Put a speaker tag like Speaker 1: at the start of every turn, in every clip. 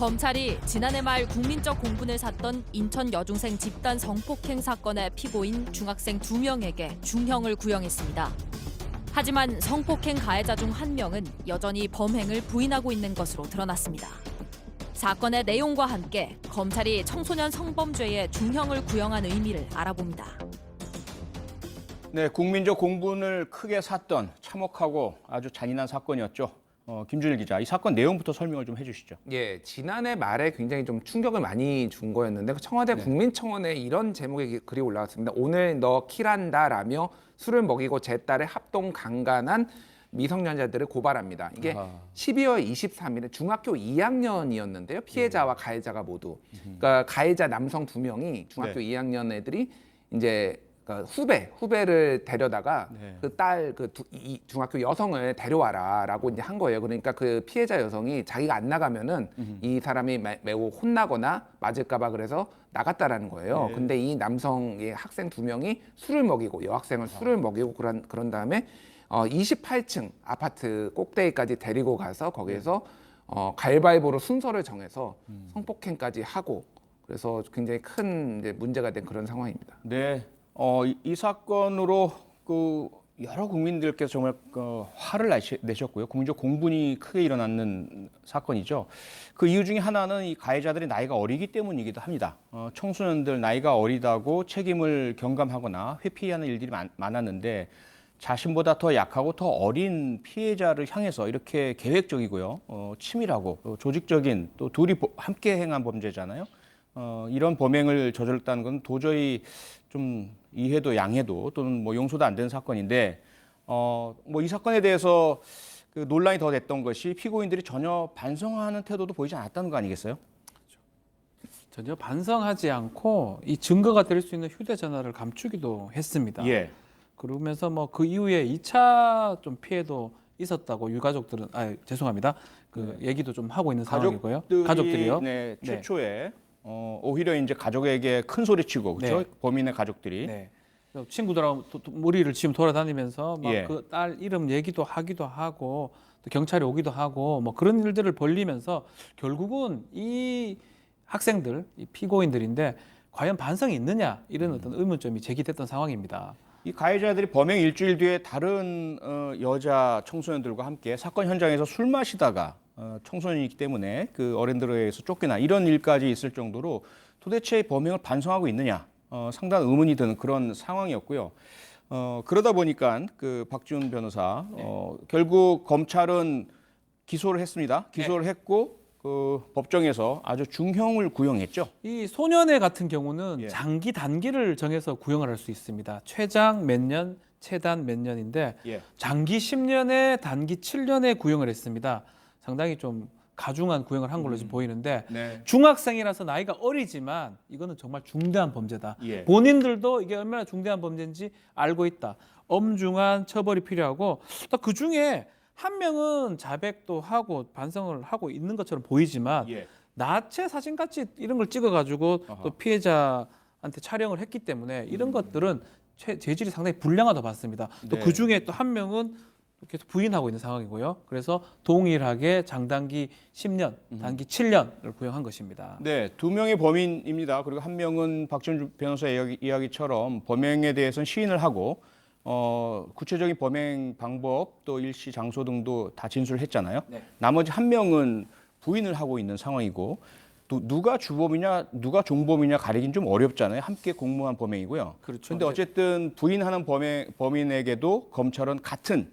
Speaker 1: 검찰이 지난해 말 국민적 공분을 샀던 인천 여중생 집단 성폭행 사건의 피고인 중학생 2명에게 중형을 구형했습니다. 하지만 성폭행 가해자 중 1명은 여전히 범행을 부인하고 있는 것으로 드러났습니다. 사건의 내용과 함께 검찰이 청소년 성범죄에 중형을 구형한 의미를 알아봅니다.
Speaker 2: 네, 국민적 공분을 크게 샀던 참혹하고 아주 잔인한 사건이었죠. 김준일 기자, 이 사건 내용부터 설명을 좀 해주시죠.
Speaker 3: 예, 지난해 말에 굉장히 좀 충격을 많이 준 거였는데 청와대 국민청원에 이런 제목의 글이 올라왔습니다. 오늘 너 킬한다라며 술을 먹이고 제 딸의 합동 강간한 미성년자들을 고발합니다. 이게 12월 23일에 중학교 2학년이었는데요. 피해자와 가해자가 모두. 그러니까 가해자 남성 2명이 중학교 2학년 애들이 이제 후배를 데려다가 그 딸 중학교 여성을 데려와라라고 이제 한 거예요. 그러니까 그 피해자 여성이 자기가 안 나가면은 이 사람이 매우 혼나거나 맞을까봐 그래서 나갔다라는 거예요. 근데 이 남성의 학생 2명이 술을 먹이고 여학생을 술을 먹이고 그런 다음에 28층 아파트 꼭대기까지 데리고 가서 거기에서 가위바위보로 순서를 정해서 성폭행까지 하고 그래서 굉장히 큰 이제 문제가 된 그런 상황입니다.
Speaker 2: 네, 이 사건으로 여러 국민들께서 정말 화를 내셨고요. 국민적 공분이 크게 일어나는 사건이죠. 그 이유 중에 하나는 이 가해자들의 나이가 어리기 때문이기도 합니다. 청소년들 나이가 어리다고 책임을 경감하거나 회피하는 일들이 많았는데 자신보다 더 약하고 더 어린 피해자를 향해서 이렇게 계획적이고요, 치밀하고 조직적인 또 둘이 함께 행한 범죄잖아요. 이런 범행을 저질렀다는 건 도저히 좀 이해도 양해도 또는 뭐 용서도 안 되는 사건인데 뭐 이 사건에 대해서 그 논란이 더 됐던 것이 피고인들이 전혀 반성하는 태도도 보이지 않았다는 거 아니겠어요?
Speaker 4: 전혀 반성하지 않고 이 증거가 될 수 있는 휴대전화를 감추기도 했습니다.
Speaker 2: 예.
Speaker 4: 그러면서 뭐 그 이후에 2차 좀 피해도 있었다고 유가족들은 죄송합니다. 얘기도 좀 하고 있는 상황이고요. 가족들이요.
Speaker 2: 네, 최초에 오히려 이제 가족에게 큰 소리치고 그렇죠?
Speaker 4: 네.
Speaker 2: 범인의 가족들이.
Speaker 4: 네. 친구들하고 무리를 지금 돌아다니면서 막
Speaker 2: 예.
Speaker 4: 그 딸 이름 얘기도 하기도 하고 또 경찰이 오기도 하고 뭐 그런 일들을 벌리면서 결국은 이 학생들, 이 피고인들인데 과연 반성이 있느냐 이런 어떤 의문점이 제기됐던 상황입니다.
Speaker 2: 이 가해자들이 범행 일주일 뒤에 다른 여자 청소년들과 함께 사건 현장에서 술 마시다가 청소년이기 때문에 그 어른들에 의해서 쫓겨나 이런 일까지 있을 정도로 도대체 범행을 반성하고 있느냐 상당한 의문이 드는 그런 상황이었고요. 그러다 보니까 그 박지훈 변호사 결국 검찰은 기소를 했습니다. 기소를 했고 그 법정에서 아주 중형을 구형했죠.
Speaker 4: 이 소년회 같은 경우는
Speaker 2: 예.
Speaker 4: 장기 단기를 정해서 구형을 할 수 있습니다. 최장 몇 년, 최단 몇 년인데
Speaker 2: 예.
Speaker 4: 장기 10년에 단기 7년에 구형을 했습니다. 상당히 좀 가중한 구형을 한 걸로 지금 보이는데
Speaker 2: 네.
Speaker 4: 중학생이라서 나이가 어리지만 이거는 정말 중대한 범죄다.
Speaker 2: 예.
Speaker 4: 본인들도 이게 얼마나 중대한 범죄인지 알고 있다. 엄중한 처벌이 필요하고 또 그중에 한 명은 자백도 하고 반성을 하고 있는 것처럼 보이지만
Speaker 2: 예.
Speaker 4: 나체 사진같이 이런 걸 찍어가지고 또 피해자한테 촬영을 했기 때문에 이런 것들은 재질이 상당히 불량하다고 봤습니다. 또
Speaker 2: 네.
Speaker 4: 그중에 또 한 명은 계속 부인하고 있는 상황이고요. 그래서 동일하게 장단기 10년, 단기 7년을 구형한 것입니다.
Speaker 2: 네, 2명의 범인입니다. 그리고 1명은 박지훈 변호사의 이야기처럼 범행에 대해서는 시인을 하고 구체적인 범행 방법 또 일시 장소 등도 다 진술을 했잖아요.
Speaker 4: 네.
Speaker 2: 나머지 1명은 부인을 하고 있는 상황이고 또 누가 주범이냐 누가 종범이냐 가리긴 좀 어렵잖아요. 함께 공모한 범행이고요.
Speaker 4: 그렇죠.
Speaker 2: 그런데 어쨌든 부인하는 범인에게도 검찰은 같은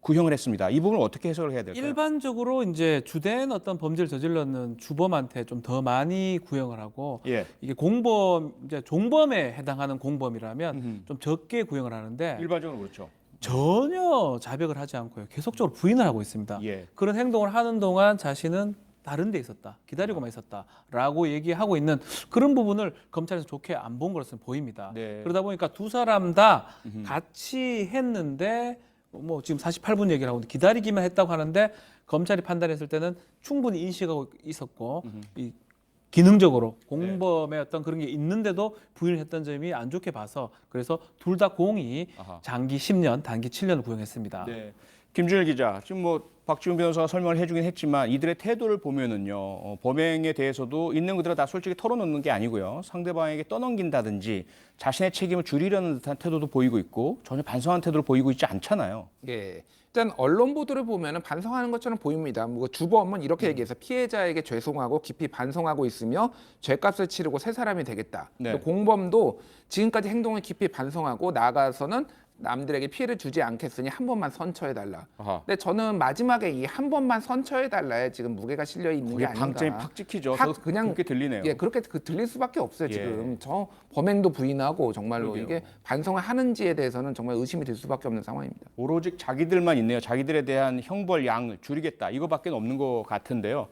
Speaker 2: 구형을 했습니다. 이 부분을 어떻게 해석을 해야 될까요?
Speaker 4: 일반적으로 이제 주된 어떤 범죄를 저질렀는 주범한테 좀 더 많이 구형을 하고
Speaker 2: 예.
Speaker 4: 이게 공범 이제 종범에 해당하는 공범이라면 좀 적게 구형을 하는데
Speaker 2: 일반적으로 그렇죠.
Speaker 4: 전혀 자백을 하지 않고요. 계속적으로 부인을 하고 있습니다.
Speaker 2: 예.
Speaker 4: 그런 행동을 하는 동안 자신은 다른 데 있었다. 기다리고만 있었다라고 얘기하고 있는 그런 부분을 검찰에서 좋게 안 본 것으로 보입니다.
Speaker 2: 네.
Speaker 4: 그러다 보니까 두 사람 다 같이 했는데 뭐 지금 48분 얘기를 하고 기다리기만 했다고 하는데 검찰이 판단했을 때는 충분히 인식하고 있었고 이 기능적으로 공범의 어떤 그런 게 있는데도 부인을 했던 점이 안 좋게 봐서 그래서 둘 다 공이 장기 10년, 단기 7년을 구형했습니다.
Speaker 2: 네. 김준일 기자, 지금 뭐 박지훈 변호사가 설명을 해주긴 했지만 이들의 태도를 보면은요, 범행에 대해서도 있는 그대로 다 솔직히 털어놓는 게 아니고요, 상대방에게 떠넘긴다든지 자신의 책임을 줄이려는 듯한 태도도 보이고 있고 전혀 반성한 태도를 보이고 있지 않잖아요.
Speaker 3: 예. 일단 언론 보도를 보면은 반성하는 것처럼 보입니다. 뭐 주범은 이렇게 얘기해서 피해자에게 죄송하고 깊이 반성하고 있으며 죄값을 치르고 새 사람이 되겠다.
Speaker 2: 네.
Speaker 3: 또 공범도 지금까지 행동을 깊이 반성하고 나아가서는 남들에게 피해를 주지 않겠으니 한 번만 선처해달라.
Speaker 2: 아하.
Speaker 3: 근데 저는 마지막에 이 한 번만 선처해달라에 지금 무게가 실려 있는 게
Speaker 2: 거기
Speaker 3: 아닌가.
Speaker 2: 방점이 팍 찍히죠.
Speaker 3: 팍
Speaker 2: 저도
Speaker 3: 그냥
Speaker 2: 그렇게 들리네요.
Speaker 3: 예, 그렇게 들릴 수밖에 없어요.
Speaker 2: 예.
Speaker 3: 지금 저 범행도 부인하고 정말로
Speaker 2: 그러게요.
Speaker 3: 이게 반성을 하는지에 대해서는 정말 의심이 들 수밖에 없는 상황입니다.
Speaker 2: 오로지 자기들만 있네요. 자기들에 대한 형벌 양을 줄이겠다. 이거밖에 없는 것 같은데요.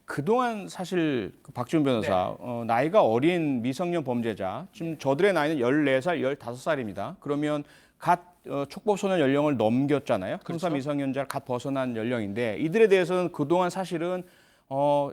Speaker 2: 그동안 사실 그 박지훈 변호사 나이가 어린 미성년 범죄자, 지금 저들의 나이는 14살, 15살입니다. 그러면 갓 촉법 소년 연령을 넘겼잖아요. 형사 미성년자를 갓 벗어난 연령인데 이들에 대해서는 그동안 사실은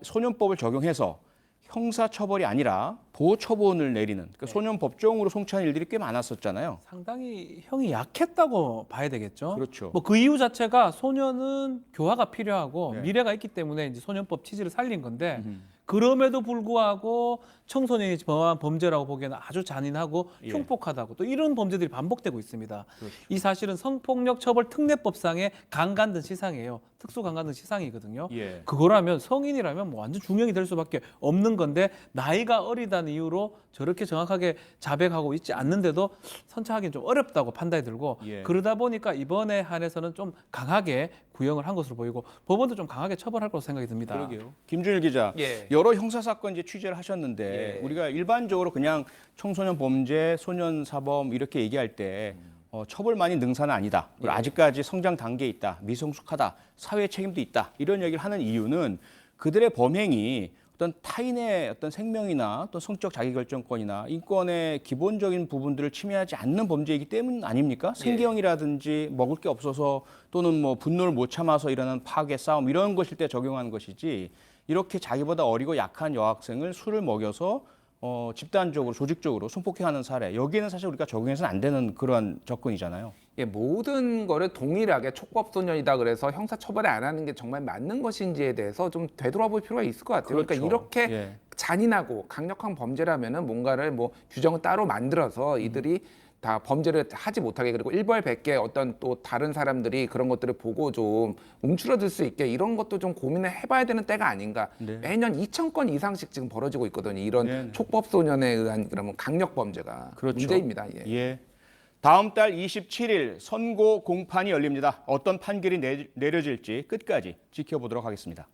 Speaker 2: 소년법을 적용해서 형사 처벌이 아니라 보호 처분을 내리는 그러니까 소년 법정으로 송치하는 일들이 꽤 많았었잖아요.
Speaker 4: 상당히 형이 약했다고 봐야 되겠죠.
Speaker 2: 그렇죠.
Speaker 4: 뭐 그 이유 자체가 소년은 교화가 필요하고
Speaker 2: 네.
Speaker 4: 미래가 있기 때문에 이제 소년법 취지를 살린 건데 그럼에도 불구하고 청소년이 범한 범죄라고 보기에는 아주 잔인하고
Speaker 2: 예.
Speaker 4: 흉폭하다고 또 이런 범죄들이 반복되고 있습니다. 이 사실은 성폭력 처벌 특례법상의 강간등 시상이에요. 특수 강간등 시상이거든요.
Speaker 2: 예.
Speaker 4: 그거라면 성인이라면 뭐 완전 중형이 될 수밖에 없는 건데 나이가 어리다는 이유로 저렇게 정확하게 자백하고 있지 않는데도 선처하기는 좀 어렵다고 판단이 들고
Speaker 2: 예.
Speaker 4: 그러다 보니까 이번에 한해서는 좀 강하게 구형을 한 것으로 보이고 법원도 좀 강하게 처벌할 것으로 생각이 듭니다.
Speaker 2: 그러게요. 김준일 기자,
Speaker 3: 예.
Speaker 2: 여러 형사 사건 이제 취재를 하셨는데
Speaker 3: 예.
Speaker 2: 우리가 일반적으로 그냥 청소년 범죄, 소년 사범 이렇게 얘기할 때 처벌만이 능사는 아니다. 그리고
Speaker 3: 예.
Speaker 2: 아직까지 성장 단계에 있다. 미성숙하다. 사회 책임도 있다. 이런 얘기를 하는 이유는 그들의 범행이 어떤 타인의 어떤 생명이나 또 성적 자기결정권이나 인권의 기본적인 부분들을 침해하지 않는 범죄이기 때문 아닙니까? 생계형이라든지 먹을 게 없어서 또는 뭐 분노를 못 참아서 일어나는 파괴 싸움 이런 것일 때 적용하는 것이지 이렇게 자기보다 어리고 약한 여학생을 술을 먹여서 집단적으로 조직적으로 성폭행하는 사례 여기에는 사실 우리가 적용해서는 안 되는 그러한 접근이잖아요.
Speaker 3: 예, 모든 거를 동일하게 촉법소년이다 그래서 형사처벌을 안 하는 게 정말 맞는 것인지에 대해서 좀 되돌아볼 필요가 있을 것 같아요. 그러니까
Speaker 2: 그렇죠.
Speaker 3: 이렇게
Speaker 2: 예.
Speaker 3: 잔인하고 강력한 범죄라면은 뭔가를 뭐 규정을 따로 만들어서 이들이 다 범죄를 하지 못하게 그리고 일벌백계 어떤 또 다른 사람들이 그런 것들을 보고 좀 움츠러들 수 있게 이런 것도 좀 고민을 해봐야 되는 때가 아닌가.
Speaker 2: 네.
Speaker 3: 매년 2,000건 이상씩 지금 벌어지고 있거든요. 이런
Speaker 2: 네.
Speaker 3: 촉법소년에 의한 그러면 강력 범죄가
Speaker 2: 그렇죠.
Speaker 3: 문제입니다. 예.
Speaker 2: 예. 다음 달 27일 선고 공판이 열립니다. 어떤 판결이 내려질지 끝까지 지켜보도록 하겠습니다.